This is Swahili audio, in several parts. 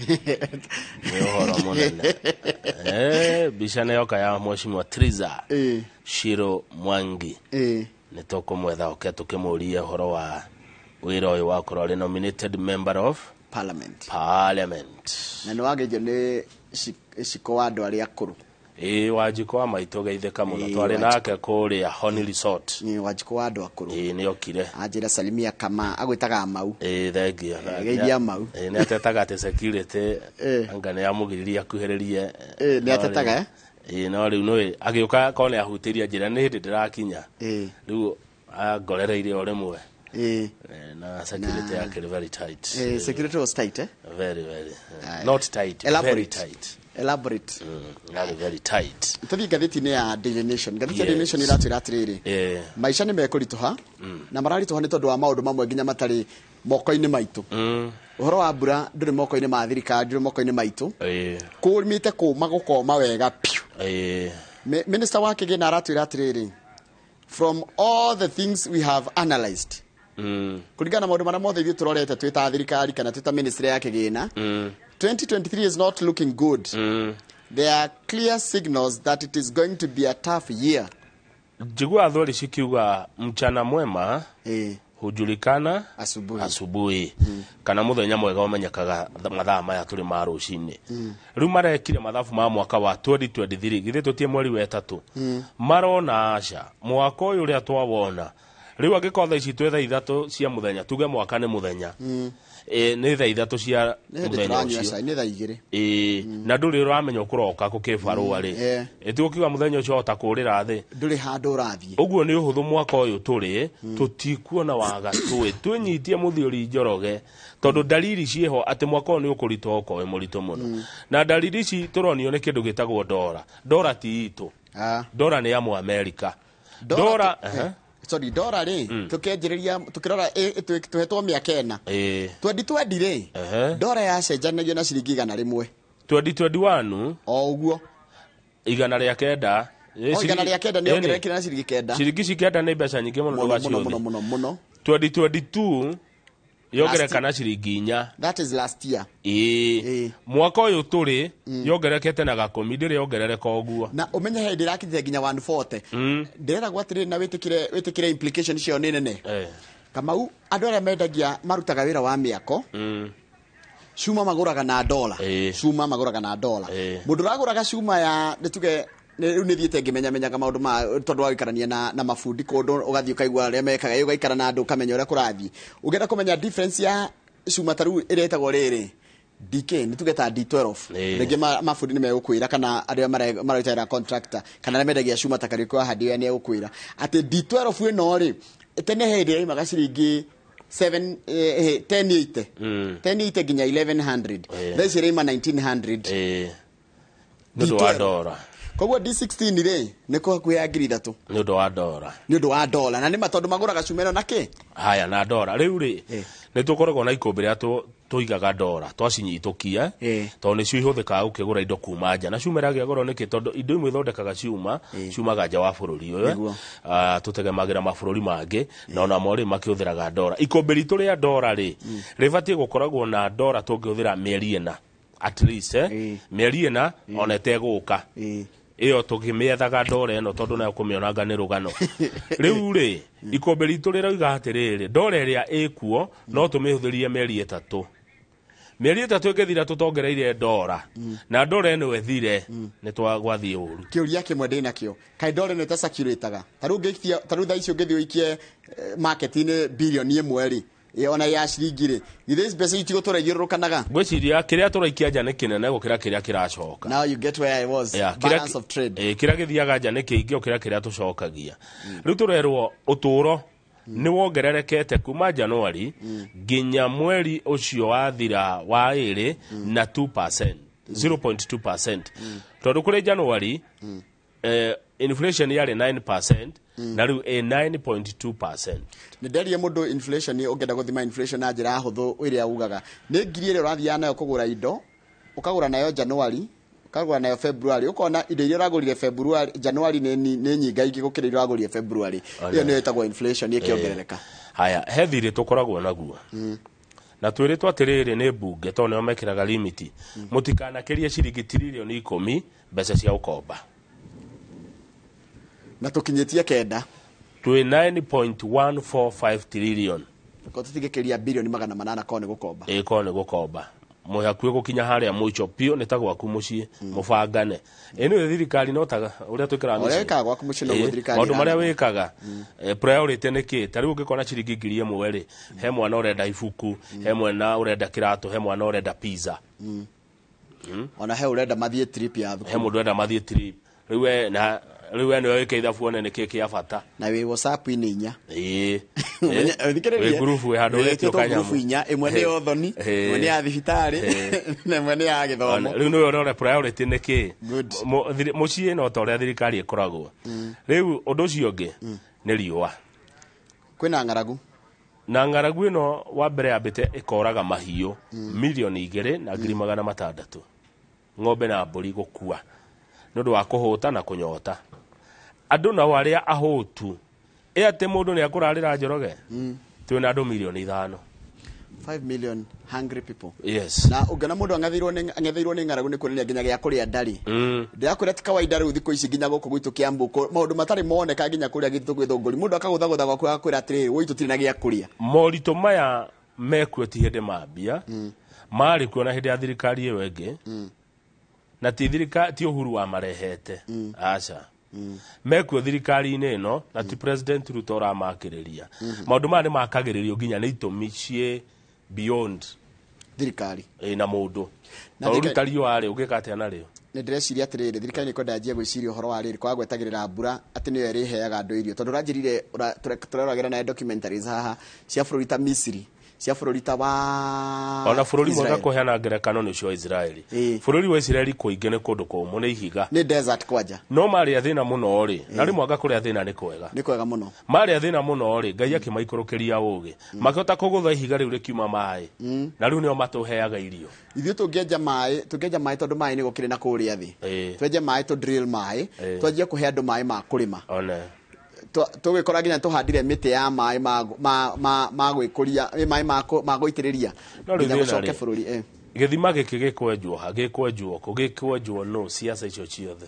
Ni uhoro munene. Bica nä yoka ya Mheshimiwa Triza Shiro Mwangi nä tå kå mwetha oke tå kä må ria å horo wa wä ra å yå wakorwo arä nominated member of Parliament. na nä wagä nä ciko wa andå arä akå rå Wanjiko wa maitå geithä må no twarä nake kå rä a Honi Resort Wanjiko wa andå akå rå nä okire anjä ra Salimia Kama agwä taga Mau thengia geithia Mau nä atetaga atä security anga nä amå giririe akuhä rä rie nä atetaga no rä u nä agä å ka korwo nä ahutä ria njä ra nä hä ndä ndä rakinya rä u angorereire o rä mwe na security yake very tight. Security was tight, Very, not tight, very tight. Elaborate. Very tight. Tuthi ngathĩti-inĩ ya Daily Nation. Ngathĩti ya Daily Nation iratwĩra atĩrĩrĩ. Maica nĩ mekũritũha na mararituha nĩ tondũ wa maũndũ mamwe nginya matarĩ moko-inĩ maitũ. Ũhoro wa mbura ndũrĩ moko-inĩ ma thirikari, ndũrĩ moko-inĩ maitũ. Kũũmĩte kũũma gũkoma wega piũ. Minister wa kĩgĩna aratwĩra atĩrĩrĩ. From all the things we have analyzed. Kuringana na maũndũ marĩa mothe ithuĩ tũrorete twĩ ta thirikari kana twĩ ta ministry ya kĩgĩna. 2023 is not looking good. There are clear signals that it is going to be a tough year. Jigua thori cikiuga mchana mwema hujulikana asubuhi kana muthenya mwega umenyekaga mathaa maya turi ma rucini riu marekire mathabu ma mwaka wa 2023 githĩ tutie mweri wa 3 marona aca mwaka uyu ria twawona riu agikotha ici twetha 3 cia muthenya tuge mwaka nĩ muthenya nĩ thaa 3 cia muthenya ucio nĩ thaa 2 na ndũrĩ ũramenya ũkũroka gũkĩbarũa rĩ ĩtĩgũkiuga muthenya ũcio hota kũrĩra thĩ ndũrĩ handũ ũrathiĩ ũguo nĩ ũhũthũ mwaka ũyũ tũrĩ tũtikuona waga twĩnyitie mũthiũri njoroge tondũ dalili ciĩho atĩ mwaka ũyũ nĩ ũkũritũha ũkorwo wĩ mũritũ mũno na dalili ici tũronio nĩ kĩndũ gĩtagwo ndora ti itũ ndora nĩ ya Mũamerika ndora sorry dora ri tukenjiriria tukirora tuhetwo miaka ena 2020 ri dora ya cenjanagio na ciringi 100 2021 o uguo igana rĩa kenda igana rĩa kenda nĩ ongererekire na ciringi kenda ciringi cikenda nĩ mbeca nyingĩ mũno mũno 2022 yongereka na ciringi 4 that is last year mwaka ũyũ tũrĩ yongerekete na 10 ndĩrĩ yongerereka ũguo na ũmenye he ndĩrakithia nginya 140 ndĩrera gwatirĩ na wĩtĩkire implication icio nĩ nene Kamau andũ arĩa mendagia marutaga wĩra wa mĩako cuma magũraga na dola mũndũ ũragũraga cuma ya nĩtuge rĩu nĩ thiĩte ngĩmenya maũndũ ma tondũ wagikarania na mabundi kũndũ ũgathiĩ ũkaigua arĩa mekaga ũgaikara na andũ ũkamenya ũrĩa kũrathiĩ ũngĩenda kũmenya difference ya cuma taru ĩretagwo rĩrĩ DK nĩ tuge ta D12 rĩngĩ mabundi nĩ megũkwĩra kana arĩa mararutĩra contractor kana arĩa mendagia cuma ta karĩko handi nĩ egũkwĩra atĩ D12 ĩno rĩ tene hĩndĩ ĩrĩa imaga ciringi 1080 nginya 1100 thaici rĩima 1900 nĩ wa ndora koguo D16 rĩ nĩ hakuhĩ ya 3,000 nĩ ũndũ wa dola na nĩ matondũ magũraga cuma ĩno na kĩ haya na dola rĩu rĩ nĩ tũkoragwo na ikũmbĩ rĩa tũigaga dola twacinyitũkia tondũ nĩcio ihũthĩkaga gũkĩgũra indo kuma nja na cuma ĩragĩa goro nĩkĩ tondũ indo imwe ithondekaga cuma ciumaga nja wa bũrũri ũyũ tũtegemagĩra mabũrũri mangĩ na ona mo rĩ makĩhũthĩraga dola ikũmbĩ ritũ rĩa dola rĩ rĩbatiĩ gũkoragwo na dola tũngĩhũthĩra mĩeri ĩna at least mĩeri ĩna ona ĩtegũka iyo tugimiethaga dola eno tondu nayo kumionanga ni rugano riu ri ikombe ritu riroiga atiriri dola iria ikuo no tumihuthirie mieri 3 ikithira tutongereire dola na dola eno ethire ni twagwathie uru kiuria kimwe ndina kio kai dola eno tasakiritaga taru tha icio ngithio ikie market-ini bilioni 1 ri ona ya ciringi ri these mbeca itigo tũraigĩrũrũkanaga gwĩciria kĩrĩa tũraikia nja nĩ kĩnene gũkĩra kĩrĩa kĩracoka now you get where I was balance of trade kĩrĩa gĩthiaga nja nĩ kĩingĩ gũkĩra kĩrĩa tũcokagia rĩu tũrerwo ũtũũro nĩ wongererekete kuma Januari nginya mweri ũcio wathira wa 2 na 2% 0.2% tondũ kũrĩ Januari inflation yari 9% na riu 9.2%. Nderie mundu inflation ni ungenda guthima inflation na njira huthu iria ugaga ni ngiri ile urathia nayo kugura indo ukagura nayo January ukagura nayo February ukona indo ile uragurire February January ni nyinga ingi gukira ile uragurire February iyo ni etagwo inflation ikiongerereka haya heavy tukoragwo naguo na twiritwo atiriri ni bunge to nio mekiraga limit mutikana kirie ciringi trilioni 10 mbeca cia ukomba na tukinyitie kenda twi 9.145 trillion ko tutigekeria bilioni 800 kone gukomba kone gukomba muhakwe gukinya haria muico pio nitagwaku mucii mubangane eno thirikari notaga uria twikara mucii ureka gwaku mucii no thirikari maundu maria wikaga priority niki tari ungikona ciringi 1000 ri he mwana urenda ibuku he mwana urenda kirato he mwana urenda pizza ona he urenda mathie trip ya thuku he mundu urenda mathie trip riwe na riwe no wike ithabu one niki kia bata na we WhatsApp ini inya we group we handu retio kanyamu group inya imwe ni othoni imwe ni ya thibitari na imwe ni ya githomo riu no rore priority niki mucii no to ria thirikari ikoragwo riu undu ucio ngi ni riua kwina ngaragu na ngaragu ino wa mbere yambite ikoraga mahiu milioni 2 na 600 ng'ombe na mburi gukua nundu wa kuhuta na kunyota andu na waria ahutu ate mundu ni akurarira njoroge twina andu milioni 5 million hungry people yes na ungana mundu angathirwo ni ngaragu ni kuria nginya gya kuria ndari ndirakwira ti kawaida riu thiko ici nginya guku gwitu kiambuko maundu matari moneka nginya kuria gitu gwithunguri mundu akagutha gwaku kwira atiri witu tiri na gya kuria morito maya mekuo ti hinde mambia mari kuona hinde ya thirikari iyo enge na ti thirikari ti Uhuru wa marehete acha mekuo thirikari-ini ino na ti president Ruto ramakiriria maundu maya ni makagiririo nginya ni itumi cie beyond thirikari na mundu na thirikari yo ari ugika atia na rio ni ndreciria atiriri thirikari ni kwenda njia gwiciria uhoro wa riri kwa gwetagirira mbura ati niyo iriheaga andu irio tondu ranjirire turaragera na documentaries haha cia bururi ta Misiri cia bururi ta wa ona bururi mwega kuheana ngerekano ni cio Israeli bururi wa Israeli kuinge ni kundu kumu ni ihiga ni desert kwanja no mari athina muno ri na ri mwanga kuri athina ni kwega muno mari athina muno ri ngai akimaikurukiria ugi makihota kugutha ihiga riu rikiuma mai na riu nio matuheaga irio ithuĩ tũngĩenja maĩ tondũ maĩ nĩ gũkĩrĩ na kũrĩa thĩ twenje maĩ tũ drill maĩ twanjie kũhe andũ maĩ ma kũrĩma tũgĩkora nginya tũhandire mĩtĩ ya maĩ ma gwĩkũria maĩ ma gũitĩrĩria nginya gũcoke bũrũri gĩthima gĩkĩ gĩkwenjwo no ciaca icio ciothe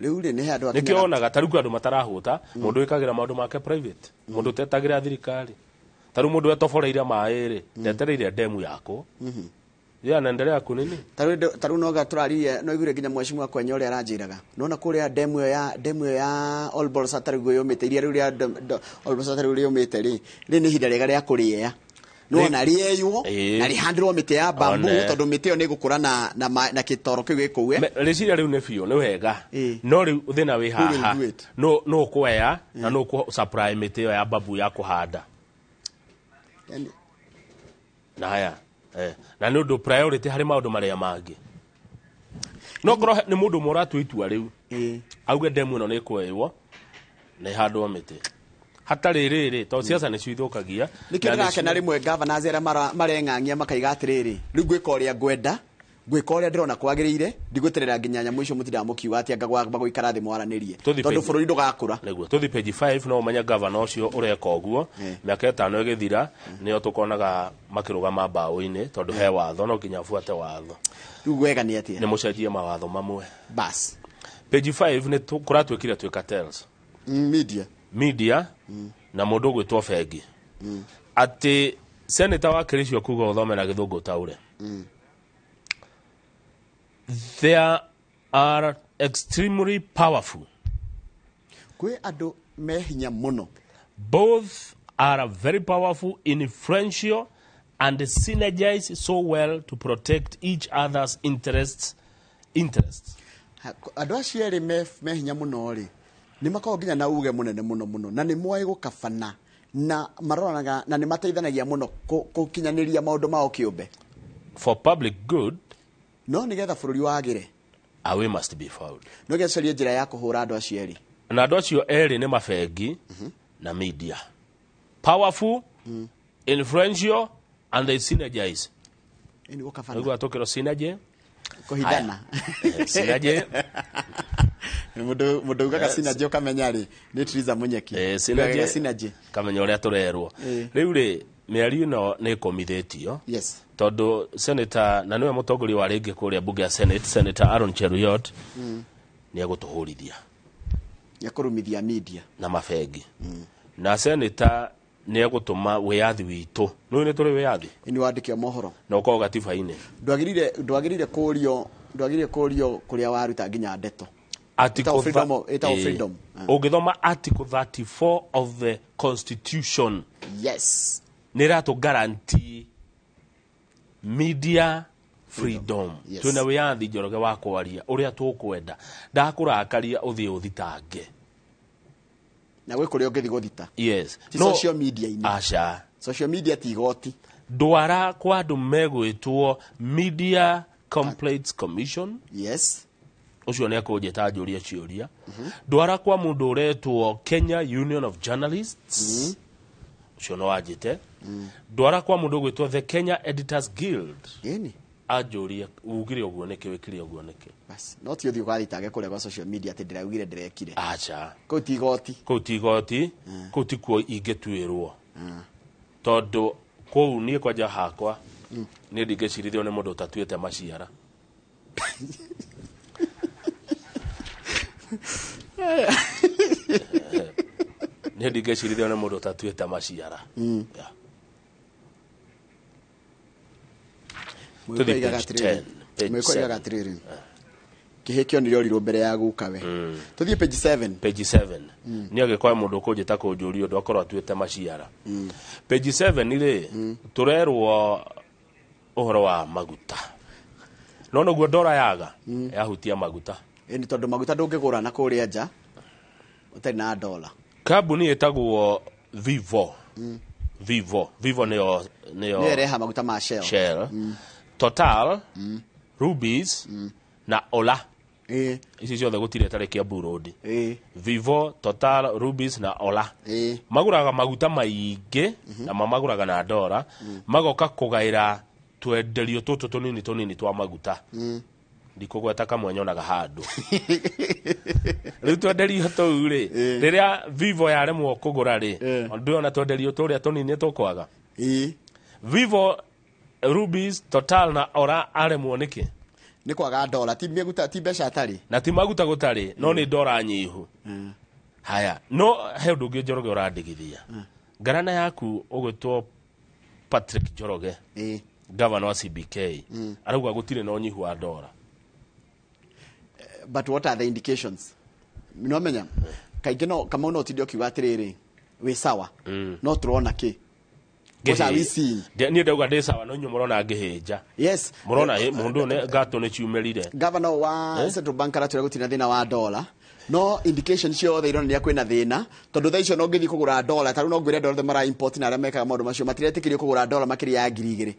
riu ri ni he andu nikio onaga taruku andu matarahuta mundu ikagira maundu make private mundu tetagira thirikari taru mundu etoforeire maĩ ri ndetereire demu yako anaendelea kunini taru noga turariye no igure nginya mweshimwa kwenye ule aranjiraga nona kuria demu ya Olbolsa taru yomete iria riu ya Olbolsa taru yomete ri ni hinda rega ria kuria no na rieywo na rihandirwo mite ya bambu tondu mite yo ni gukura na kitoro kiu gikuwe reciria riu ne fio ni wega no riu thina wi haha no kueya na no ku supply mite yo ya bambu ya kuhanda na haya na ni undu priority hari maundu maria mangi no korwo ni mundu muratu itua riu auge demu no ni kweywo ni handwo mite hatari riri to siasa ni cithukagia nikio ndakena rimwe governors era mareng'ang'ia makaiga atiriri riu gwika uria ngwenda gwika uria ndirona kwagirire ndigweterera nginya nyamu icio mutiramukiuga ati agagwikara thi mwaranirie tondu bururi ndugakura niguo tuthi page 5 no umenya governor ucio ureka uguo miaka 5 igithira nio tukonaga makirugama mbaũ-ini tondu he watho no nginya fuate watho riu wega ni atia ni mucenjie mawatho mamwe bas page 5 ni kuratwikire twi cartels media na mundu gwitwo Fegi ati senator wa Kirisio kuga uthomera githungu taure they are extremely powerful kwe adu mehinya muno both are very powerful, influential and synergize so well to protect each other's interests adu acieri mehinya muno ri ni makao nginya na uge munene muno na ni moe gukabana na maroranaga na ni mateithanagia muno kukinyaniria maundu mao kiumbe for public good no nigetha bururi wagire a way must be found no geceria njira ya kuhura andu acieri na andu acio eri ni mafegi na media powerful influential and they synergize ni gukabana niguo atokero synergy kuhidana synergy mundu ugaga synergy ukamenya ri ni Triza Munyeki synergy kamenya uria turerwo riu ri mĩario ĩno nĩ ĩkomithetio. Yes. Tondũ Senator na nĩwe mũtongoria wa rĩngĩ kũrĩa bunge ya Senate, Senator Aaron Cheruiyot nĩ egũtũhũrithia. Nĩ ekũrumithia media na mabengi. Na Senator nĩ egũtũma wĩyathi witũ. Nĩ tũrĩ wĩyathi. Nĩ wandĩke mohoro. Na ũkorwo gatiba-inĩ. Ndwagĩrĩire kũũrio kũrĩa waruta nginya ndeto. Freedom. Ũngĩthoma Article 34 of the Constitution. Yes. Nĩ ratũ guarantee media freedom. Yes. Twĩna wĩyathi Njoroge wa kwaria ũrĩa tũkwenda. Ndakũrakaria ũthiĩ ũthitange. Na gwĩ kũrĩa ũngĩthi gũthita. Yes. Social media-inĩ. Aca. Social media ti igoti. Ndwara kwa andũ megwĩtwo Media Complaints Commission. Yes. Ucio nĩ akũnjĩta njũria ciũria. Ndwara kwa mũndũ ũretwo Kenya Union of Journalists. Ucio no wanjĩte. Ndwara kwa mũndũ ũgwĩtwo the Kenya Editors Guild. Ĩni. Anjũria ugire ũguo nĩkĩ wĩkire ũguo nĩkĩ. Bas, no ti ũthiĩ ũgathitange kũrĩa kwa social media atĩ ndĩraugire ndĩrekire. Acha. Kũu ti igoti. Kũu ti igoti. Kũu ti kuo ingĩtuĩrwo. Tondũ kũu niĩ kwanja hakwa niĩ ndingĩcirithio nĩ mũndũ ũtatuĩte maciara. Niĩ ndingĩcirithio nĩ mũndũ ũtatuĩte maciara. Mwĩkoigaga atĩrĩrĩ. Kĩhĩkio nĩ rĩorirwo mbere ya gukawe. Tũthiĩ page 7. Page 7. Nĩ agĩkora mũndũ ũkũnjĩta kũnjũria ũndũ akorwo atuĩte maciara. Page 7 rĩ tũrerwo ũhoro wa maguta. No naguo ndora yaga yahutia maguta. Ĩni tondũ maguta ndũngĩgũra na kũrĩa nja ũtarĩ na dola. Kambuni ĩtagwo Vivo. Vivo nĩyo ĩreha maguta ma Shell. Total, Rubies na Ola. Ici ciothe gũtirĩ tarĩki ya Burundi. Vivo, Total, Rubies na Ola. Magũraga maguta maingĩ na mamagũraga na ndora. Magoka kũgaĩra twenderio tũtũ tũnini twa maguta. Ndikũgweta kamwe nyonaga handũ. Rĩu twenderio tũu rĩ rĩrĩa Vivo yaremwo kũgũra rĩ ndĩona twenderio tũrĩa tũnini tũkwaga. Vivo, Rubies, Total na Ola aremwo nĩkĩ? Nĩ kwaga dola, ti mbeca atarĩ. Na ti maguta gũtarĩ, no nĩ ndora nyihu. Haya, no he ũndũ ũngĩ Njoroge ũrandigithia. Ngarana yaku ũgwĩtwo Patrick Njoroge, governor wa CBK, arauga gũtirĩ na ũnyihu wa ndora. But what are the indications? No menya, kaingĩ no kama no tindi okiuga atĩrĩrĩ, wĩ sawa, no tũrona kĩ? What are we seeing? Niĩ ndauga ndĩ sawa, no inyuĩ mũrona ngĩhĩnja. Yes. Mũrona mũndũ nĩ ngatũ nĩ ciumĩrire. Governor wa Central Bank aratwĩra gũtirĩ na thĩna wa dola. No indication ciothe ironania kwĩna thĩna, tondũ thaa icio no ngĩthiĩ kũgũra dola, tarĩu no ngwĩre dola mara import na arĩa mekaga maũndũ macio matiretĩkĩrio kũgũra dola makĩria ya 2,000.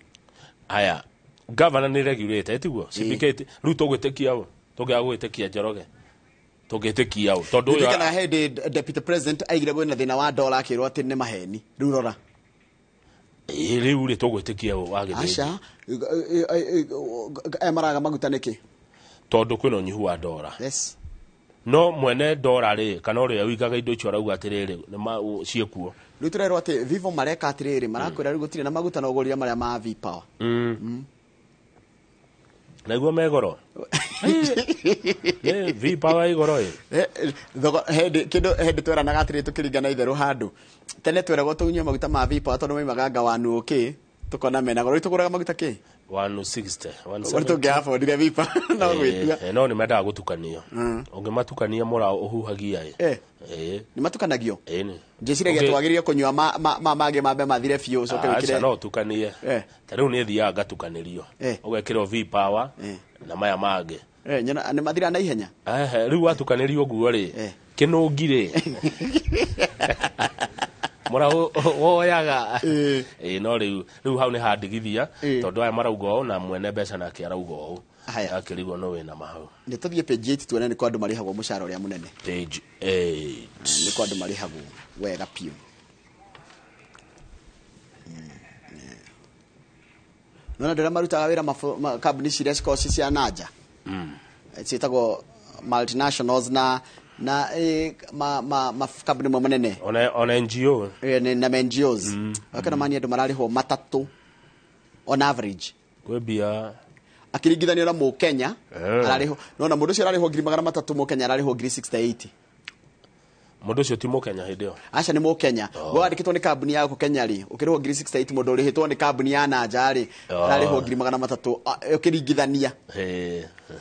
Aya, governor nĩ regulate, etiguo. CBK rĩu tũgwĩtĩkia ũ? Tũngĩaga gwĩtĩkia Njoroge. Tũngĩtĩkia ũ? Tondũ ũyũ kana head deputy president aigire kwĩna thĩna wa dola akĩrwo atĩ nĩ maheni. Rĩu rora. Rĩu rĩ tũgwĩtĩkia ũ wagĩthĩ. Aca, maraga maguta nĩkĩ? Tondũ kwĩna ũnyihu wa dola. Yes. No mwene dola rĩ kana ũrĩa wigaga indo icio arauga atĩrĩrĩ nĩ ciĩkuo. Rĩu tũrerwo atĩ Vivo mareka atĩrĩrĩ marakwĩra rĩu gũtirĩ na maguta na ũgũrĩra marĩa ma V-Power. Naiguo megoro. V-Power igoro ĩ. Hĩndĩ tweranaga atĩrĩrĩ tũkĩringana itherũ handũ. Tene tweragwo tũnyue maguta ma V-Power tondũ maimaga ngawanu ũkĩ. Tukona mena goro tuguraga maguta ki 160 170 tungĩabondire vipa no gwĩtua no nĩ mendaga gũtukanio ũngĩmatukania mũra ũhuhagia nĩ matukanagio nĩ njĩciragia twagĩrĩire kũnyua mangĩ mambe mathire biũ coke wĩkire no tukanie ta rĩu nĩ thiaga ngatukanĩrio ũgekĩrwo V-Power na maya mangĩ nĩ mathira na ihenya rĩu watukanĩrio guo rĩ kĩnũngirĩ mora woyaga no rĩu hau nĩ handigithia tondũ aya marauga ũũ na mwene mbeca nake arauga ũũ akĩrigwo no wĩna mahau nĩ tũthiĩ page 8 tuone nĩ kwa andũ marĩhagwo mũcara ũrĩa mũnene page 8 nĩ kwa andũ marĩhagwo wega piũ nona ndĩrĩa marutaga wĩra kambuni ciria cikoragwo cia nanja ciĩtagwo multinationals na na kambuni manene ona NGO na NGOs akana mani andu marariho matatu on average kwebia akiringithanio na mu Kenya arariho nona mundu cio arariho 300 mu Kenya arariho 680 mundu cio ti mu Kenya hindio acha ni mu Kenya go andikitwo ni kambuni ya ku Kenya ri ukiriho 680 mundu urihitwo ni kambuni ya nanja ri arariho 300 ukiringithania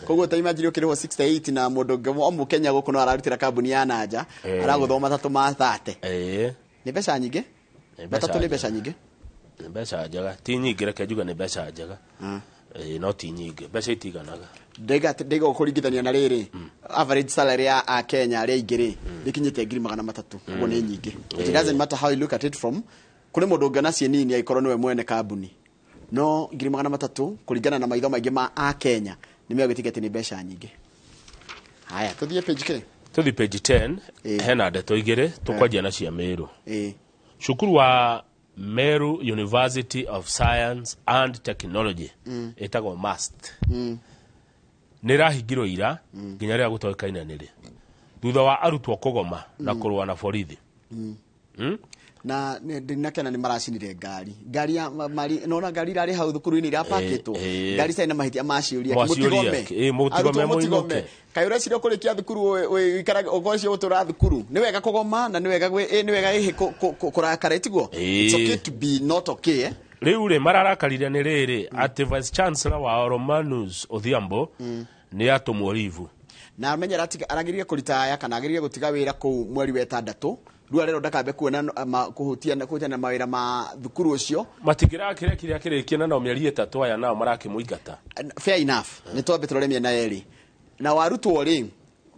koguo ta imagine ukiriho 680 na mundu mu Kenya guku no ararutira kambuni ya nanja araguthoma 3 ma 30 ni pesa nyingi matatu ni pesa nyingi ni pesa njega ti nyingi reke juga ni pesa njega no ti nyingi pesa itiganaga ndega kuringithania na riri average salary ya Kenya ri ingiri rikinyite 300 ugo ni nyingi it doesn't matter how you look at it from kuri mundu ngana cie nini aikoro niwe mwene kambuni no 300 kuringana na maitho maingi ma a Kenya ni megwitigete ni mbeca nyingi haya tuthie page 10 hena ndeto igire tukwanjia na cia Meru cukuru wa Meru University of Science and Technology etagwo MUST nirahingirwo ira nginya ria gutoekaina niri thutha wa arutwo kugoma na kurwa na borithi na ndinakena ni maracinire ngari ya mari nona ngari rari hau thukuru-ini ira paketwo ngari sai na mahitia maciuria mutigome kayura ciro kurikia thukuru ikara ogocio utura thukuru ni wega kugoma na ni wega ihi kurakara tiguo it's okay to be not okay riu ri mararakarire ni riri ati vice chancellor wa Romanus Odhiambo ni atumwo rivu na amenyera aragirie kuritaya kana agirie gutiga wira ku mweri wa 6 rua rero ndakambe kuona kuhutia na mawira ma thukuru ucio matigira kiria kirikia na mieri 3 aya nao marakimuingata fair enough ni twambe turore miena eri na warutwo ri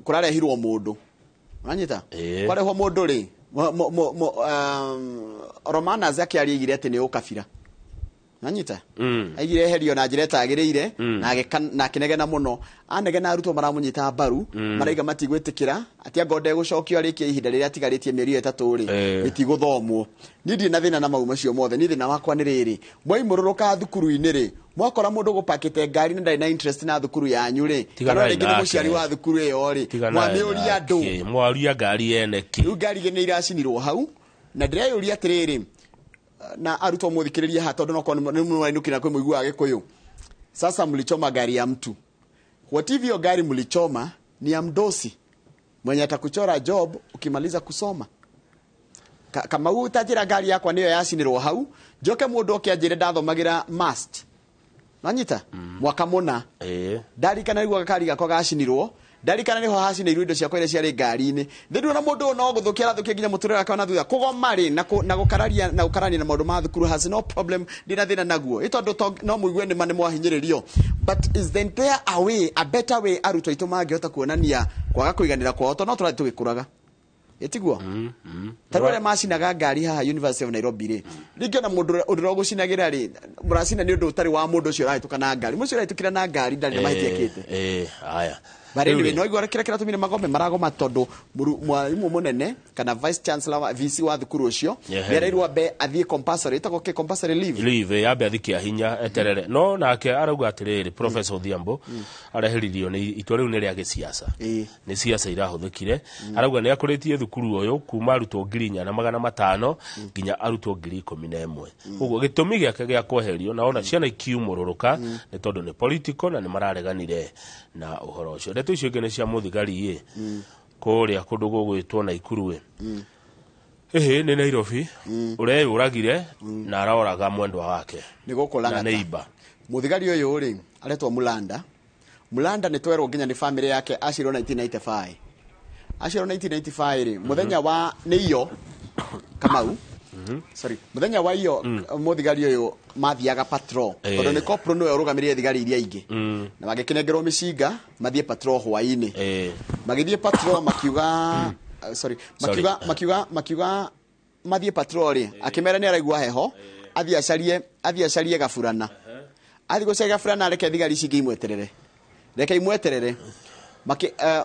kurarehirwo mundu uranyita kwarehwo mundu ri Romanas akiarigire ati ni ukabira nanyita aigire herio na njira etagirire na kinegena muno anegena arutwo maramunyita mbaru maraiga matigwitikira ati agode gucokio arikie ihinda riria tigaritie mieri 3 ri bitiguthomwo nindi na thina na mauma cio mothe ni thina wakwa ni riri mwaimũrũrũka thukuru-ini ri mwakora mundu gupakite ngari na ndai na interest na thukuru yanyu ri kana ringi ni muciari wa thukuru iyo ri mwamiuria andu mwaria ngari yene ki ngari gene iracinirwo hau na ndireyuria atiriri na arutwo muthikiriria ha tondu no kwa ni mwainukira kwe muigua Gikuyu sasa mlichoma gari ya mtu what if hiyo gari mlichoma ni ya mdosi mwenye atakuchora job ukimaliza kusoma kama utajira gari yako niyo yacinirwo hau njoke mundu okianjire ndathomagira must nanyita mwaka muna ndari kana igwa gakari gako gacinirwo ndari kana niho hacinirwo indo ciakwa iria ciari ngari-ini ndu na mundu no guthukia nginya muturira kana thutha kugoma ri na gukararia na ukarania na maundu ma thukuru has no problem ndina thina naguo itondu no muigue ni mane mwahinyiririo but is then there a better way arutwo itu mangihota kuonania kwaga kuiganira kwao to no turathi tugikuraga etiguo tarore macinaga ngari haha University of Nairobi ri ringiona mundu uriro gucinagira ri muracina ni undu utari wa mundu ucio rahitukana na ngari mucio rahitukira na ngari ndari na mahitiakite haya bareni no igora kira tumire magombe maragoma tondu mwalimu munene kana vice chancellor wa VC wa thukuru ucio nirairwa be athie compulsory tako ke compulsory leave yabe athikia hinya eterere no nake arauga atiriri Professor Odhiambo areheririo ni itua riu ni ria gisiasa ni siasa irahuthikire arauga ni akuritie thukuru uyu kuma arutwo 4,500 nginya arutwo 11,000 uguo gitumi giake gia kweherio na ona ciana ikiumururuka ni tondu ni political na ni marareganire na uhoro ucio ndeto icio ingĩ nĩ cia mũthigari kũrĩa kũndũ gũgwĩtwo Naikuru nĩ Nairobi ũreyũragire na aroraga mwendwa wake na neighbor mũthigari ũyũ rĩ aretwo Mulanda nĩ twerwo nginya nĩ family yake acirwo 1995 rĩ mũthenya wa nĩyo Kamau muthenya wa iyo muthigari uyu mathiaga patrol tondu ni corporal niwe urugamirire thigari iria ingi na magikinegerwo micinga mathie patrol hwaini magithie patrol makiuga mathie patrol ri akimera ni araigua heho athie acarie gafurana athie gucaria gafurana reke thigari ici imweterere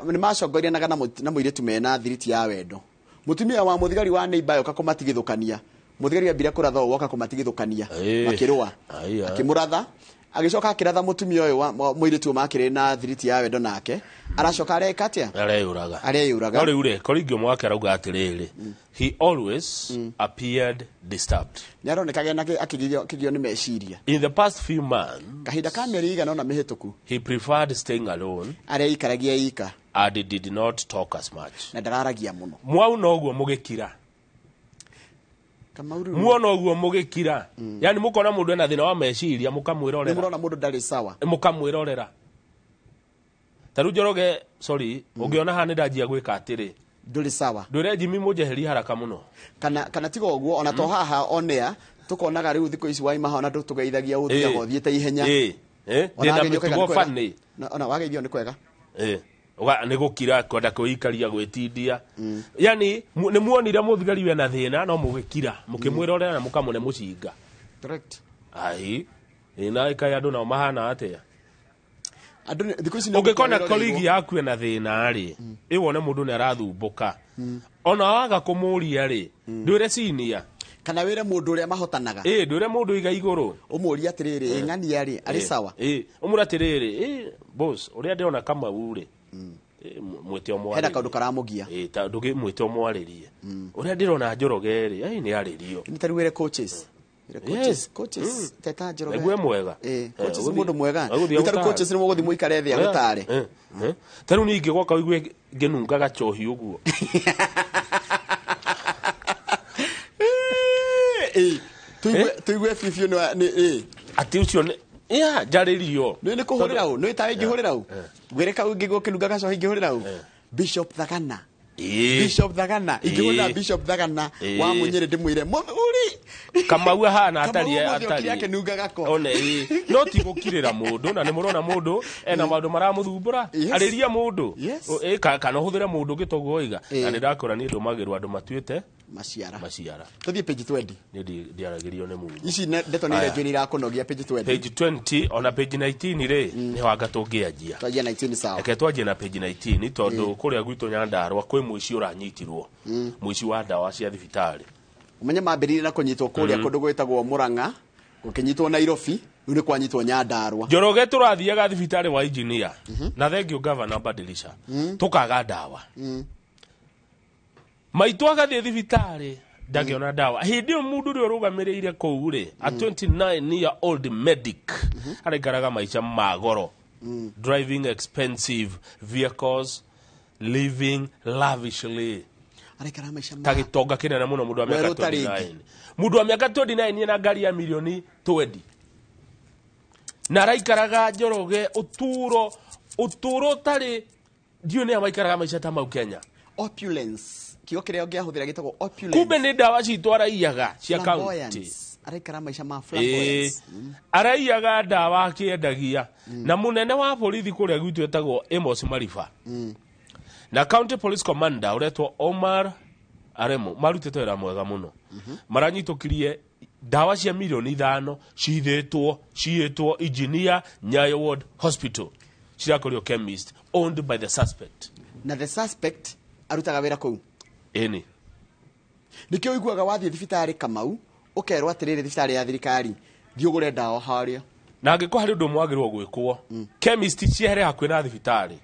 ni macongoria na muiritu mena thiriti ya wendo mutumia wa muthigari wa neighbor yoka kumatigithukania muthigari ambira kuratha woka kumatigithukania makirua akimuratha agicoka akiratha mutumia uyu muiritu makire na thiriti ya wendo nake aracoka areka atia areyuraga no riu Koringio Mwake arauga atiriri he always appeared disturbed niaronekaga nake akigio ni meciria in the past few months kahinda ka meri igana na mihituku he preferred staying alone areikaragia ika and did not talk as much na ndararagia muno mwau no guo mugikira muona uguo mugikira yani mukona mundu ena thina wa meciria mukamwirorera murona mundu ndari sawa mukamwirorera taru Njoroge sorry ungiona hani ndajia gwika atiri nduri sawa ndure Jimmy mujeheri haraka muno kana tiga uguo ona to haha onea tukonaga riu thiko ici wai maha ona tugeithagia uthia gothiete ihenya ndina mitugo fani ona wageithio ni kwega ni gukira kwenda kuikaria gwitindia yani ni muonire muthigari we na thina no mugikira mukimwirorera na mukamune mucinga correct ai ina ikaya andu na mahana atia andu thiko ici ungikona koligi yaku na thina ri iwone mundu ni arathumbuka ona waga kumuria ri ndwire senior kana wire mundu uria mahotanaga ndwire mundu iga iguru umuria atiriri ng'ania ri ari sawa umura atiriri boss uria ndiona kama uri mwete omwaririe hena kaundu karamugia ta ndugi mwete omwaririe uria ndirona Njoroge ri ni aririo ni taruire coaches teta Njoroge egwe mwega coaches mundu mwega ni taru coaches ni muguthi muikare thia gutare taru ningi goka igwe ngenunga gachohi uguo tuigwe fifio ni ati ucio ni njaririo ni kuhurira u ni tawe ngihurira u gwireka ungigo kinunga gaco ingihurira u Bishop Thagana Bishop Thagana ingihurira Bishop Thagana wa munyere ndimwire uri Kamau hana atari yake nunga gako one no ti gukirira mundu na ni murona mundu ena maundu maramuthumbura ariria mundu kana huthira mundu gitogo iga na ni ndakora ni ndumagirwa andu matuite maciara tuthie page 20 ni ndiaragirio ni mundu ici ndeto ni rejo ni irakunogia page 20 page 20 ona page 19 ri ni wanga tungianjia twajia 19 sawa twajie na page 19 tondu kuria gwitu Nyandarua kwi muici uranyitirwo muici wa dawa cia thibitari umenye mambirire na kunyitwo kuria kundu gwitagwo Murang'a gukinyitwo Nairobi uri kwanyitwo Nyandarua Njoroge turathiaga thibitari wa engineer na thengio governor Badilisha tukaga dawa maitu agathie thibitari ndagiona dawa hindi mundu uri urugamiriire kou ri a 29 year old medic araikaraga maica magoro driving expensive vehicles living lavishly araikara maisha tagitonga kinene muno mundu wa miaka 29 mundu wa miaka 29 ina ngari ya milioni 20 na araikaraga Njoroge uturo tari ndione amaikaraga maisha ta mau Kenya opulence kio kiria ungiahuthira gitagwo opulence kumbe ni dawa citwara iyaga cia county araikara maisha ma flamboyance araiyaga dawa akiendagia na munene wa borithi kuria gwitu etagwo Amos Marifa na county police commander uretwo Omar Aremo marutete wira mwega muno maranyitukiriye dawa cia milioni 5 ciitwo engineer Nyayo Ward Hospital cirakorio chemist owned by the suspect na the suspect arutaga wira kou eni nikio iguaga wathie thibitari Kamau ukerwa atiriri thibitari ya thirikari thiugure dawa haria na angiko hari undu mwagirwo gwikwo chemist ciehere hakwi na thibitari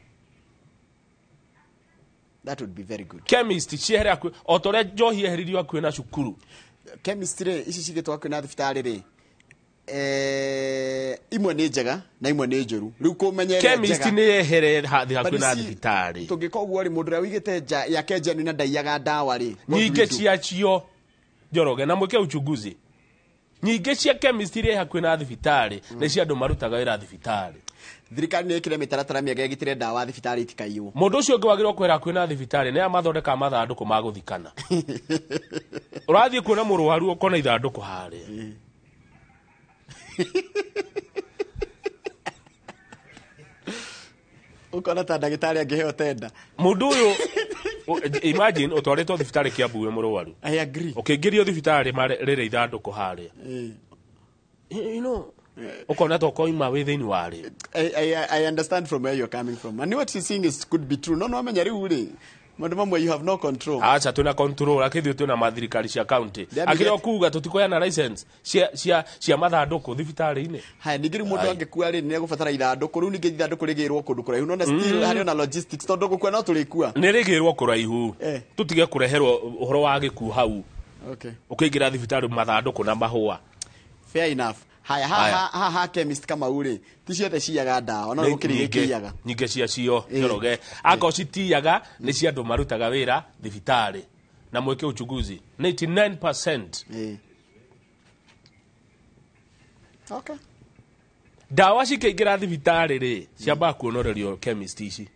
that would be very good chemist ciehere hakwi otore njohi eheririo hakwi na cukuru chemistry ici cigitwa hakwi na thibitari ri imwe ni njega na imwe ni njuru riu kumenyere chemist ni ehere hakwi na thibitari tungikogwo ri mundu ria wigite nja ya kenjani na ndaiyaga dawa ri nyinge ciacio Njoroge na mwike uchunguzi nyinge cia chemist ri hakwi na thibitari ni cia andu marutaga wira thibitari thirikari ni ikire mitaratara miega igitire dawa thibitari itikaiyo mundu ucio ngwagirwo kwira kwina thibitari ni amathondeka mathanduku maguthikana urathie kuona murwaru ukona ithanduku haria ukona ta ndagitari angiheo tenda mundu uyu imagine utwaritwo thibitari Kiambu we murwaru I agree ukingirio thibitari rire ithanduku haria you know ukona to koima we thini wari I understand from where you're coming from and what you're saying is could be true no amenya riu ri Maundu mamwe you have no control. Acha tuna control akithio tuna mathirikari cia county. Akithio kuga tutikoya na license cia mathanduku thibitari-ini. Haya ningiru mundu angekua ri ni gubatara ithanduku riu ningi ithanduku rigirwo kundu kuraihu no na still hari na logistics tondu gukua no turikua. Ni rigirwo kuraihu. Tutige kureherwo uhoro wa giku hau. Okay. Ukiingira thibitari mathanduku na mahua. Fair enough. Haya ha chemist kama uri ti ciothe ciaga ndawa no gukirigikiaga nyinge cia cio Njoroge ako citiaga ni cia andu marutaga wira thibitari na mweke uchunguzi 99%. Okay. Dawa cikiingira thibitari ri ciamba kuonorerio chemist ici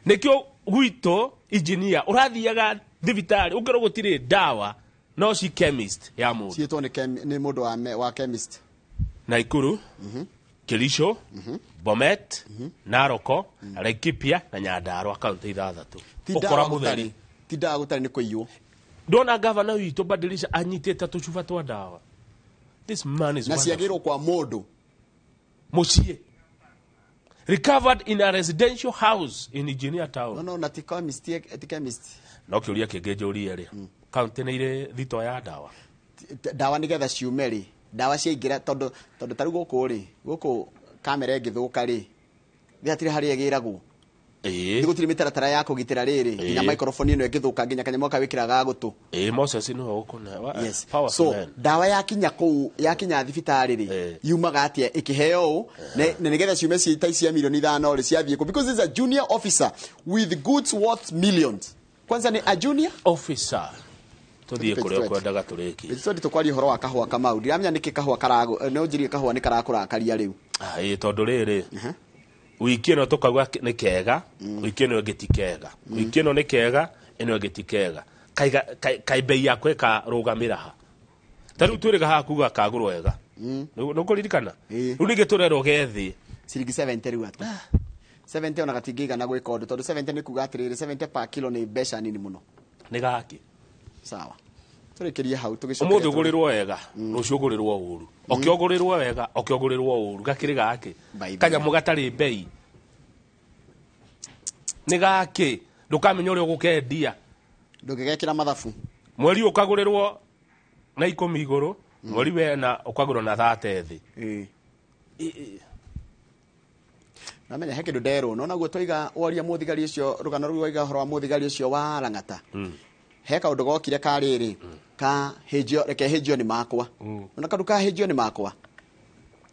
nikio gwito engineer urathiaga thibitari ukero gutire dawa no si chemist ya mundu cietwo ni mundu wa chemist Naikuru Kericho Bomet Naroko Laikipia na Nyandarua kaunti 6 ukora mutheri ti dawa gutari ni kuiyo ndona governor witu badilisha anyitete tuchufa twa dawa. This man is na ciagirwo kwa mundu mucie recovered in a residential house in Engineer Town. No na ti chemist no kiuria kingejuria ri kaunti ni ire thito ya dawa nigetha ciumeri dawa ciaingira tondu taru guku kamera ingithuka ri thiatire hari egiragwo ndigutire mitaratara ya kugitira riri nginya microphone ino ingithuka nginya kanyamo kawikiraga gutu Moses no ukuna power so dawa yakinya ku yakinya thibitari ri yumaga atia ikiheo na nigetha ciume cia cia milioni 5 ri ciathie ku because this is a junior officer with goods worth millions. Kwanza ni a junior officer tuthie kuria kwendaga turiki itsodi tukwari horo wa kahwa Kamau ndiramenya niki kahwa karago no njiri kahwa ni karakurakaria riu tondu riri wiki no tukagwa ni kega wiki no ngitikega wiki no ni kega ino ngitikega kai bei yakwe ka rugamira ha taru turiga ha kuga kaguru wega no kuririkana riu ni giturero gethi ciringi 70 riu atu 70 ona gatingiga na gwika undu tondu 70 ni kuga atiriri 70 per kilo ni besha nini muno ni gaki sawa turikirie hau tugicoka umuthi ugurirwo wega rucio ugurirwo uru okiogurirwo wega okiogurirwo uru gakiri gaki kanyamu gatari bei ni gaki ndukamenya uri ugukendia ndugigekira mathafu mweri ukagurirwo na 10 iguru mweri wena ukagurwo na 30 thi na menya hekindu ndero no naguo toiga woria muthigari ucio rugano rwa iga horo wa muthigari ucio wa Lang'ata he kaundu gokire kariri ka hejio ni makwa ona kandu ka hejio ni makwa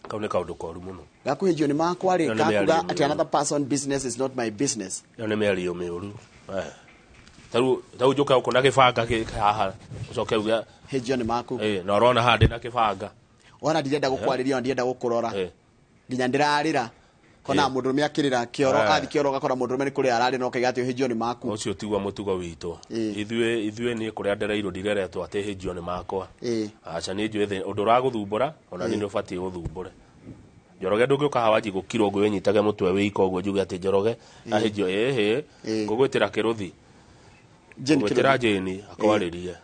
kaune kaundu koru muno gaku hejio ni makwa ri kakuga ati another person business is not my business ne meri omeuru taru joka uko na kibanga haha ucoke uga hejio ni maku na rona handi na kibanga ona ndirenda gukwariria ndirenda gukurora nginya ndirarira kona mundurume akirira kioro athi kioro gakora mundurume ni kuri arari no kaigatio hejio ni maku ucio tigwa mutugo wito ithue ni kuri andereiro ndireretwo ate hejio ni makwa acha ni njue the undu raguthumbura ona ni ndubati guthumbure Njoroge ndungiuka hawaji gukiro ngwe nyitage mutwe wika ogwo njuge ati Njoroge ahejio ngugwitira kiruthi gwitira jeni akwaririe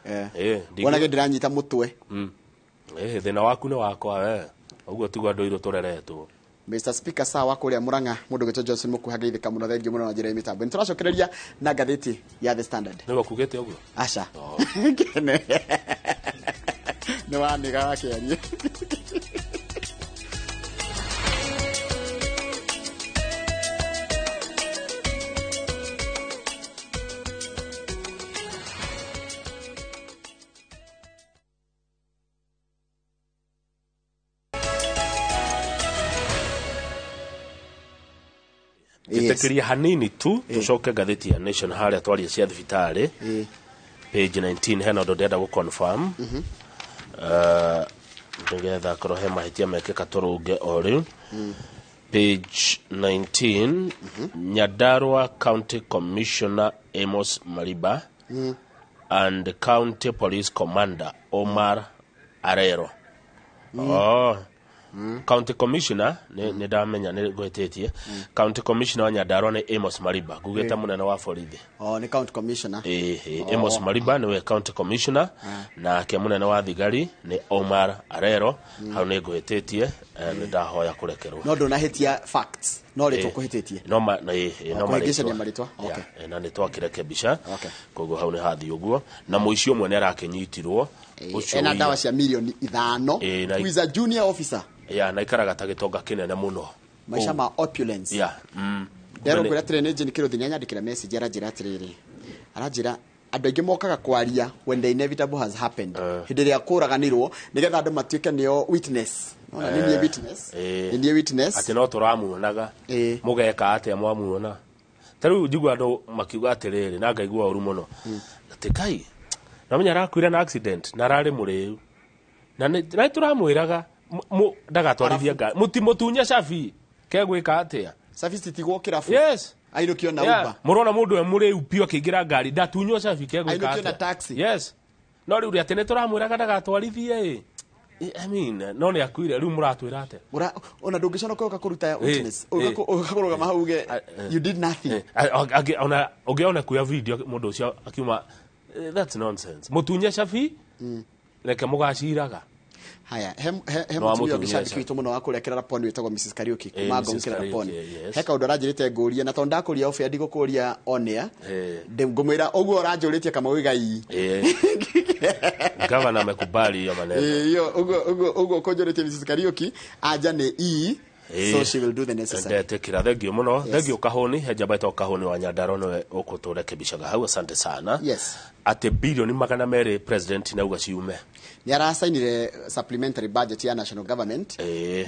wonage ndiranyita mutwe thina waku ni wakwa ogwo tigwa ndoiro tureretwo Mr. Speaker sawa kuria Murang'a mundu gito Johnson mukuhageithika muno thengi muno na njira imitambo nituracokereria na gatheti ya The Standard nigo kugete ogwo acha ni waniga wakiarie Gitekeria hanini tu tucoke gatheti ya Nation haria twaria cia thibitari page 19 hena ndo ndenda gu confirm ngetha korohe mahitia mekeka turunge ori page 19 Nyandarua County Commissioner Amos Mariba and County Police Commander Omar Arero County Commissioner ne damenya ne gwetetie County Commissioner wa Nyandarua ni Amos Mariba gugeta munene wa borithi ni County Commissioner Amos Mariba ni County Commissioner na ke munene wa thigari ni Omar Arero hau ne gwetetie ne ndahoya kurekerwo no ndo na hitia facts no ritwa kuhititie no ma no kuhingicania maritwa okay na nitwa kirekebisha koguo hau ni hathi uguo na muici umwe ni arakinyitirwo ucio ena dawa cia milioni 5 who is a junior officer na ikaraga ta gitonga kinene muno maisha ma opulence Yaro kwira trenage ni kiruthi nyandikira message aranjira atiriri aranjira andu aingi mokaga kwaria when the inevitable has happened hindi ria kuraganirwo nigetha andu matuike nio witness ona ni witness ni witness ati no turamuonaga mugeka atia mwamuona taru njigua andu makiuga atiriri na ngaigua uru muno ati kai na menya arakwira na accident na arari muriu na turamwiraga ndagatwarithia ngari mutimutunya cabi kegwika atia Safisi tigwo kirafu. Yes. Ainukio na Uber. Murona mundu e muri upio kigira ngari ndatunywo cabi kegwika atia. Ainukio na taxi. Yes. No riu ati ne turamwiraga ndagatwarithie I mean no ni akuire riu muratwira ate. Ona ndungicona ko kuruta witness. Ugakuruga mahauge you did nothing. Ona ungeona kuya video mundu ucio akiuma that's nonsense. Mutunya cabi. Reke mugaciraga. Haya mutumia gishabiki witu muno wakurekera raponi witagwo Mrs Kariuki kuma ngomkira raponi heka undu aranjirite nguria na tonda kuria ofe ndiko kuria onia ngumwira oguo aranjuritie kama wigai gavana amekubali hiyo maneno hiyo oguo konjuritie Mrs Kariuki aja ni so she will do the necessary tekira thegio muno thegio kahoni hejabaita kahoni wa Nyandaro no ukuturekebishaga hau asante sana yes ate bilioni 200 president na uga ciume ni arasainire supplementary budget ya national government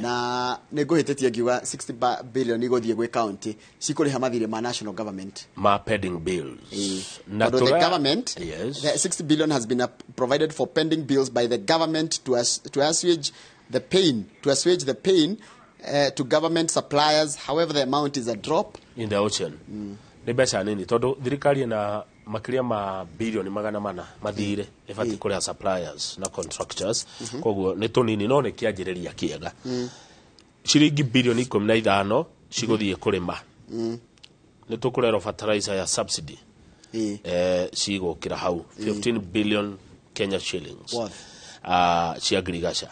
na negohitetie ngiuga 60 billion igothie gwe county cikuriha mathire ma national government ma pending bills na the government the 60 billion has been provided for pending bills by the government to assuage the pain to government suppliers. However, the amount is a drop in the ocean. Ni besa nini todo thirikari na makiria ma bilioni 400 mathire ifati kuria suppliers na contractors koguo ni tunini no ni kianjiriria kiega shiringi bilioni 15 ciguthie kurima ni tukurero fertilizer ya subsidy cigukira hau 15 billion Kenya shillings cia agriculture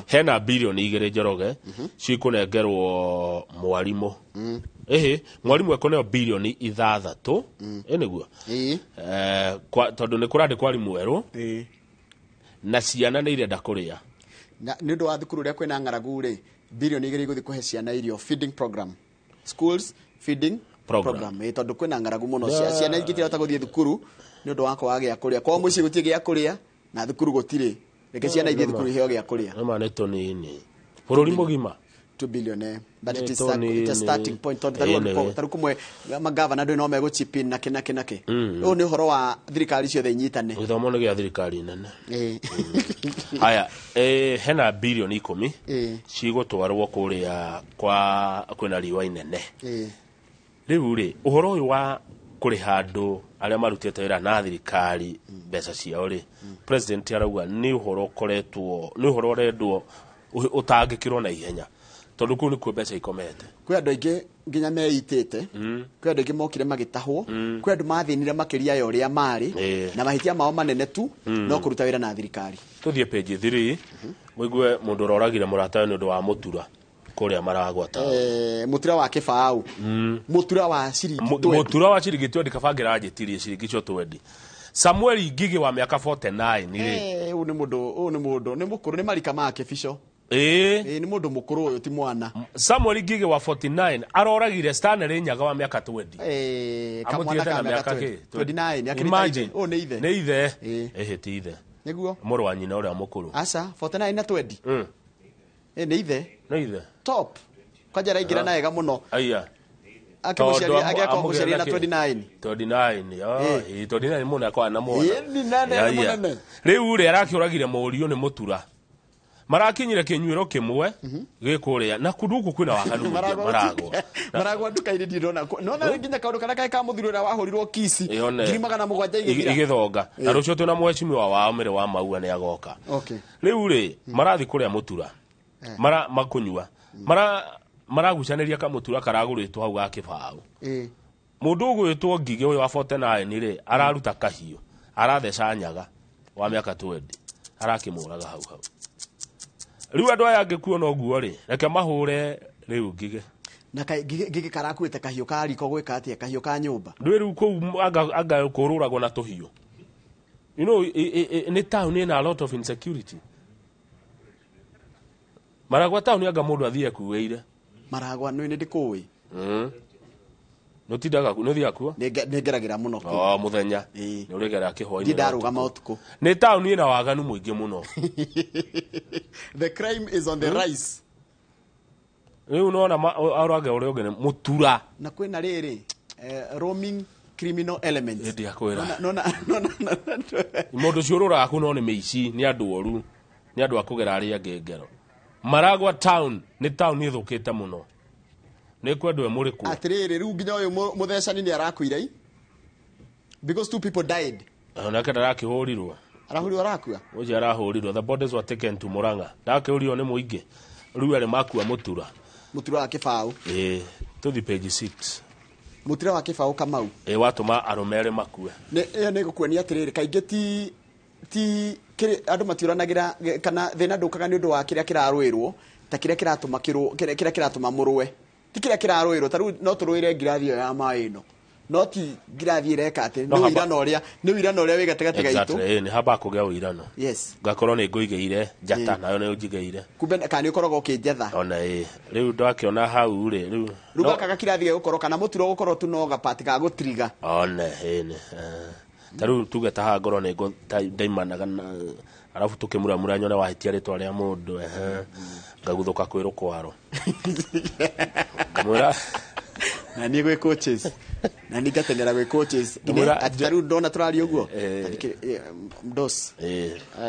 hena bilioni 2 njoroge cikunengerwo mwarimu mwarimu ekoneo bilioni 6 eniguo tondu ni kurandi kwarimu weru na ciana ni irenda kuria ni ndu wa thukuru ria kwina ngaragu ri bilioni 2 iguthi kuhe ciana irio feeding program schools feeding program tondu kwina ngaragu muno ciana ingitira ta guthie thukuru ni ndu wako wage akuria kwa muici gutie gia kuria na thukuru gutire reke ciana ithie thukuru iheo gia kuria no ne tonini bururi mugima 2 billion but it is a starting point tarukumwe magavana ndo no mego chipin na kinake o ni horo wa thirikari ciothe nyitane uthomo ni gia thirikari nene haya hena bilioni 10 cigutwarwo kuria kwa kwina riwa inene riu ri uhoro uyu wa kuri handu aria marutite wira na thirikari mbeca ciao ri president arauga ni uhoro koretwo ni uhoro rendwo utangikirwo na ihenya tondu ku ni ku mbeca ikomete kwi andu aingi nginya meitite kwi andu aingi mokire magitahwo kwi andu mathinire makiria ya uria mari na mahitia mao manene tu no kuruta wira na thirikari tuthie page 3 muigue mundu uroragire murata ni undu wa mutura kuria maragwata mutura wa kibau mutura wa ciringi mutura wa ciringi 20 kabangira ajitirie ciringi cio 20 Samuel Ngigi wa miaka 49 ri ni mundu ni mukuru ni marika make fisho ni mundu mukuru uyu ti mwana Samuel Ngigi wa 49 aroragire Stanley Nyaga wa miaka 20 kamwana ka miaka 29 akimagine ni ithe ti ithe niguo muru wa nyina uria mukuru asa 49 na 20 ni ithe top kwaja raingira na ega muno aya akimuciaria na 29 29 muna kwa na mwana riu ri arakiuragire murio ni mutura marakinyire kinyuiro kimwe gikuria na kunduku kwina waganu maragwa duka iri ndirona nona nginya kaundu kana ka muthurura wahurirwo kisi ngiri magana 7 igithonga na rucio tuna mweshimiwa wao mere wa maua ni agoka riu ri marathi kuria mutura makunyua maragucaniria kamutura karaguritwo hau ga kibau mundu ugwitwo Ngigi uyu wa 49 ri araruta kahiu aratheca Nyaga wa miaka 20 arakimuraga hau riu andu aya ngikuona oguo ri reke mahure riu Ngigi na gigi karakuite kahiu ka riko gwika atia kahiu ka nyumba ndwiru ku anga kururagwo na tuhiu. You know, in a town in a lot of insecurity. Maragwa town anga mundu athie kuweire. Maragwa no ndi kuwi. No tidaga no thia kuo. Nengeragira muno ku. Muthenya. Ni urigera kihoini. Ndidarugama utuku. Ni town ina waganu muingi muno. The crime is on the rise. Riu unaona arage uri ogene mutura. Na kwina riri roaming criminal elements. Ndi akwira. No. Mundu ciurura aku no ni meici ni andu oru. Ni andu akugera ari angengero. Maragwa town ni town ithukite muno. Ni kwendwe muri ku. Atiriri riu nginya uyu muthecani ni arakuire. Because 2 people died. Na kada rakihurirwo. Arahurirwo arakua. Uji arahurirwo. The bodies were taken to Murang'a. Ndakihurirwo ni muingi. Riu ari makua mutura. Mutura wa Kibau. Tuthi page 6. Mutura wa Kibau Kamau. Watuma arumere makue. Ne gukuonia atiriri kaingi ti kiri andu matiuranagira kana thina ndukaga ni undu wa kiria kirarwirwo ta kiria kiratuma kiria kiratuma murwe ti kiria kirarwirwo taru no turwire ngirathi ya maino no ti ngirathi ireka ati ni wirano uria wigatagati gaitu exactly ni haba kugea wirano yes gakorwo ni nguigeire njata nayo ni unjigeire kumbe kana ukoragwo ukinjetha ona riu ndakiona hau riu gakaga kirathi gukorwo kana muturo gukorwo tu no gapati ga gutriga ona taru tugeta ha ngoro ni ndaimanaga arafu tukimura nyone wahitia ritwa ria mundu ngaguthuka kwiru kwaro ngamwira na ni gwe coaches na ni gatenera gwe coaches taru ndona turari uguo mdos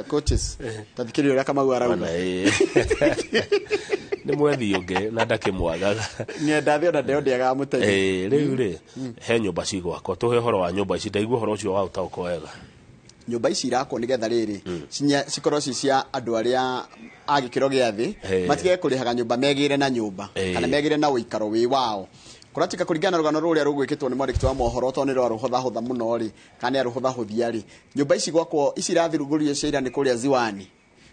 coaches tathikiri uria kama gwarauna ni mwethi unge na ndakimwagaga ni ndathio na ndeo ndiaga mutenyi riu he nyumba cigwakwa tuhe horo wa nyumba ici ndaigua horo ucio wa utauko wega nyumba ici irakwo nigetha riri cikorwo ci cia andu aria agikiro gia thi matige kurihaga nyumba megire na nyumba kana megire na uikaro wi wao kuratika kuringana rugano ruria rugwikitwo ni mwandiki wa mohoro to ni rwa ruhotha hotha muno ri kana ruhotha hothia ri nyumba ici gwakwo ici rathirugurio ciira ni kuria Ziwani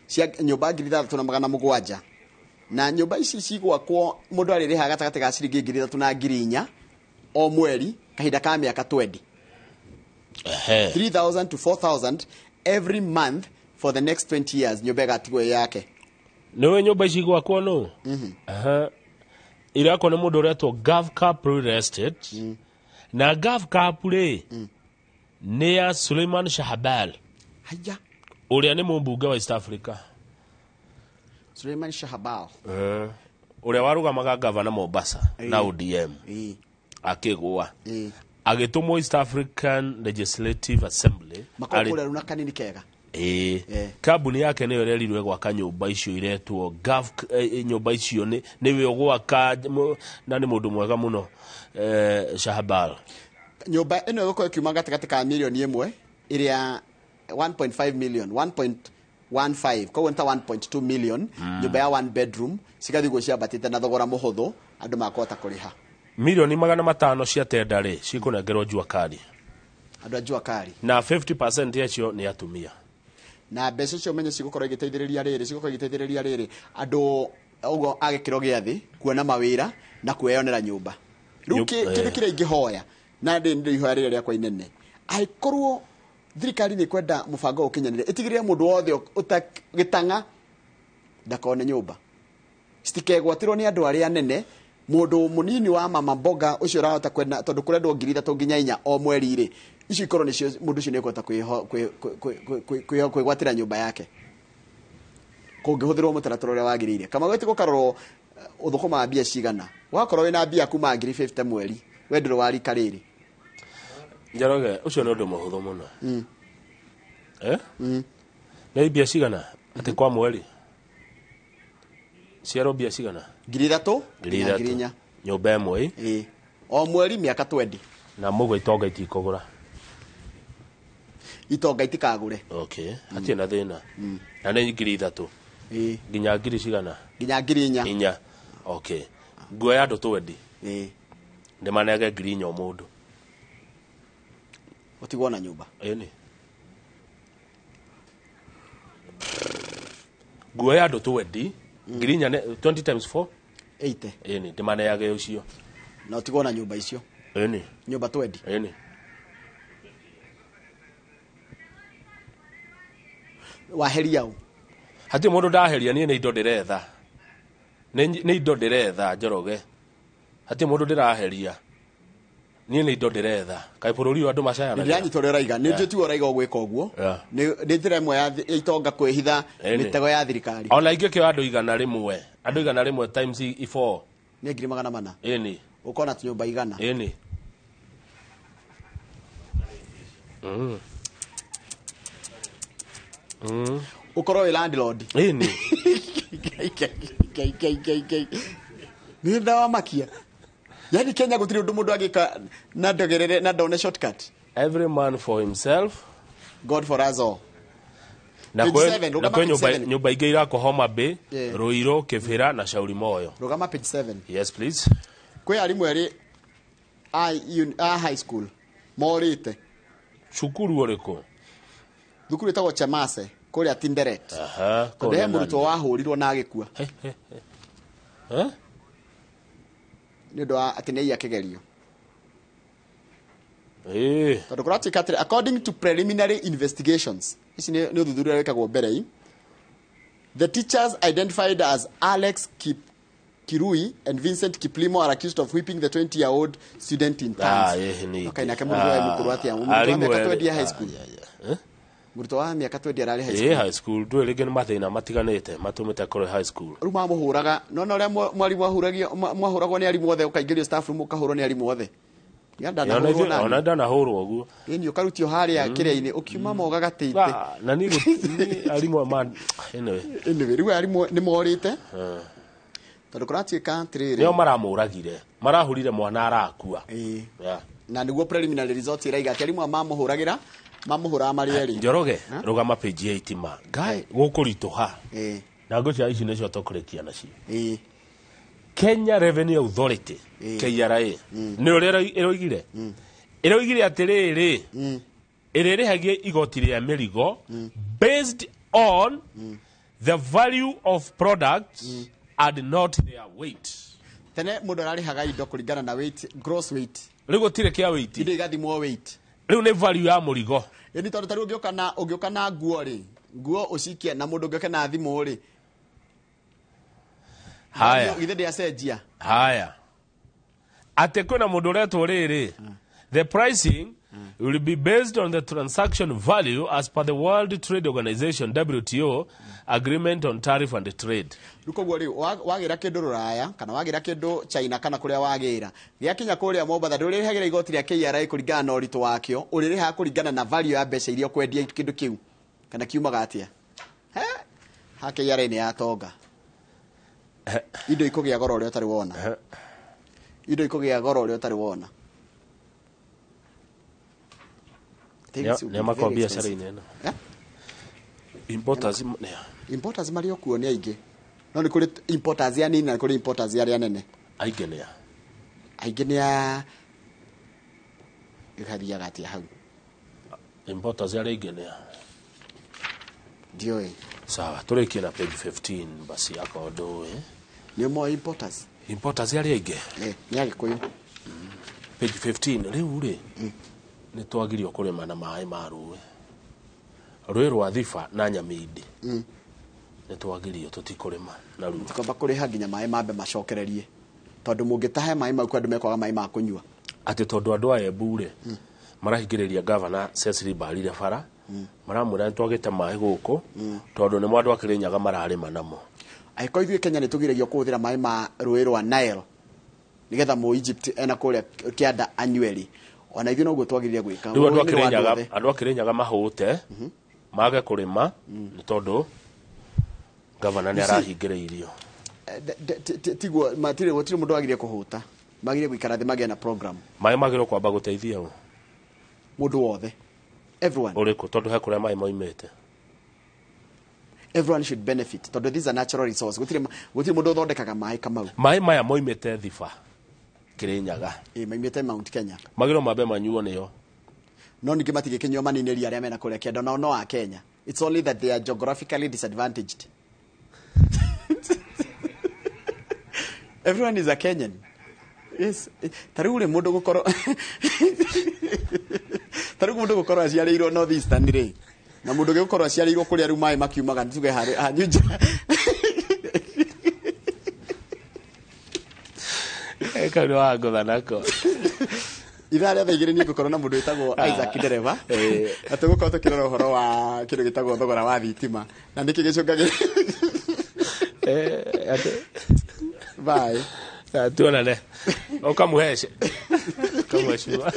cia nyumba 3700 na nyumba ici cigwakwo mundu aririha gatagati ga ciringi 3000 na 4,000 o mweri kahinda ka miaka 20 3,000 to 4,000 every month for the next 20 years nyumba igatigwe yake niwe nyumba ici gwakwo no irako ni mundu uretwo GovCap Real Estate na GovCap ni ya Suleiman Shahbal haya uria ni mumbunge wa East Africa Suleiman Shahbal uria warugamaga governor Mombasa na ODM akigwa agitumwo East African Legislative Assembly makokura runa kanini kega kabuni yake niyo rerirwe gwaka nyumba icio iretwo nyumba icio niwe gwaka na ni mundu mwega muno Shahbal nyumba ino gukora kiuma gatagati ka milioni 1 iria 1.5 million 1.15 kwa wenta 1.2 million nyumba ya 1 bedroom sikathigwo cia batite na thogora muhuthu andu makota kuriha milioni 500 cia tenda ri cikunengerwo Jua Kali andu Jua Kali na 50% yacio ni atumia na mbeca cio menye cigukorwo igiteithiriria riri andu ugo agikiro gia thi kuona mawira na kueyonera nyumba riu kindu kiria ingihoya na ndi ihoya riria riakwa inene aikorwo thirikari ni kwenda mubango ukinyanire itigirire mundu wothe utagitanga ndakone nyumba citikegwatirwo ni andu aria nene mundu munini wa mama mboga ucio rahota kwenda tondu kurendwo 3,000 nginya 4 o mweri ri icio ikorwo nicio mundu ucio ni kwenda kwigwatira nyumba yake kungihuthirwo mutaratara uria wagirire kama gweti gukarorwo uthukuma mbia cigana wakorwo wina mbia kuma 50 mweri wendero wari kariri Njoroge ucio ni undu muhuthu muno ni mbia cigana ati kwa mweri ciaro mbia cigana 3,000 nyumba imwe o mweri miaka 20 na mugo itonga itikugura itonga itikagure ati na thina na ni 3,000 nginya 2,000 cigana nginya 4,000 nguo ya andu 20 ndi manege 4,000 o mundu utigwo na nyumba ni nguo ya andu 20 4,000 20 times 4 80 eni ndimaneage ucio na utigwo na nyumba icio eni nyumba twendi eni waheria u hati mundu ndaheria nie ni indo ndiretha ni indo ndiretha Njoroge hati mundu ndiraheria nie ni indo ndiretha kai bururi andu macayana ndiranyita uri raiga ni njuti uraiga ogwika ogwo ni nditire mwe ya itonga kwihitha mitego ya thirikari ona ingi kio andu 100 times 4 ni 400 eni ukona nyumba 100 eni ukoro wi landlord eni ni ndawa makia yani Kenya gutiri undu mundu agika na ndogerere na ndone shortcut every man for himself God for us all na kwe nyumba ingi irako Homa Bay Ruiru Kibira na Shauri Moyo rugama page 7 yes please kwe arimu eri a high school morite cukuru uriko thukuru etagwo Chamase kuri Tinderet konde muruto wahurirwo na agikua ni ndo ati nei akigerio tondu kuratika atiri according to preliminary investigations ici ni uthuthuria wekagwo mbere the teachers identified as Alex Kirui and Vincent Kiplimo are accused of whipping the 20-year-old student in pants okay na kama mtu mukuru ati amu mtu high school murto wa miaka 20 arari high school tu rege mathina matiganite matumite kore high school ruma muhuraga nona ria mwarimu ahuragwo ni arimu othe ukaingĩrio staff room ukahurwo ni arimu othe ona ndana hurwo oguo ni ukarutio haria kire-ini ukiuma moga gateite na ni arimu man anyway riu arimu ni morite tondu kuratuika atiriri nio maramuragire marahurire mwana arakua na niguo preliminary result iraiga ati arimu mamuhuragira mamuhura mari eri Njoroge rugama page 8 ma guy gukurituha na ngocia ici nicio tokurekia nacio Kenya Revenue Authority KRA ni urera iroigire atiriri iririhagie igoti ria mirigo based on the value of products and not their weight tene mundu ararihaga indo kuringana na weight gross weight rigo tire kia weight indo igathimwo weight riu ni value ya murigo ni tondu tari ungioka na nguo ucikie na mundu ungioka na thimu ri haya githe dia cenjia haya ate kuna mundu retwo riri the pricing will be based on the transaction value as per the World Trade Organization WTO agreement on tariff and trade. Ruko ri wagira kindu ruraya kana wagira kindu China kana kuria wagira gia Kenya kuria Mombasa nduri hagira igoti ria KRA kuringana na urito wakio uriri ha kuringana na value ya mbeca iria kwendia kindu kiu kana kiumaga atia ha KRA ni atonga indo ikugia goro uri utari wona indo ikugia goro uri utari wona ne makwambia biashara ino importers mari okuo ni aingi no ni kuri importers ya nini na kuri importers ya nene aingi ni ikharia gati hau importers ya aingi ni ndio sawa turekie na page 15 basi yako ndo ni mo importers ya aingi ni agikuyu page 15 riu ri ni twagirio kurima na mai ma rũĩ rwa Thiba na Nyamindi ni twagirio tutikurima na rũĩ tukomba kuriha nginya mai mambe macokererie tondu mungitahe mai mau kwandu mekwaga mai ma kunyua ati tondu andu a Embu ri marahingiriria governor Cecily Mbarire bara maramwira twagite mai guku tondu ni mwandu akirinyaga mararima namo aiko ithuĩ Kenya ni tugiragio kuhuthira mai ma rũĩ rwa Nile nigetha mu Egypt ena kuria kianda annually ona ithuĩ noguo twagiriria gwika andu akirinyaga mahute mage kurima ni tondu governor ni arahingiririo tiguo matire gutire mundu agirie kuhuta magire gwikara thi magia na program mai magiro kwamba guteithia mundu wothe everyone uriko tondu he kuria mai moimete everyone should benefit tondu these are natural resource gutire mundu thondekaga mai kamau mai maya moimete Thiba Kirinyaga moimete Mount Kenya magiro mabe manyuo niyo no ningi matige Kenya manineri aria mena kuria kianda no wa Kenya it's only that they are geographically disadvantaged Everyone is a Kenyan. Yes. Tarule mundu gukoro. Tarule mundu gukoro aciarirwo North Eastern ri. Na mundu gukoro aciarirwo kuria ru mai makiumaga ntuge hanyu. Eka ndo agotha nako. Ithare thaigire ni gukorwo na mundu witagwo Isaac Ndereba. Atugukorwo tukirora uhoro wa kindu gitagwo thogora wa thitima. Na niki gicungagira. Bye. Tuonane. Okamuheshe. Kamuheshimiwa.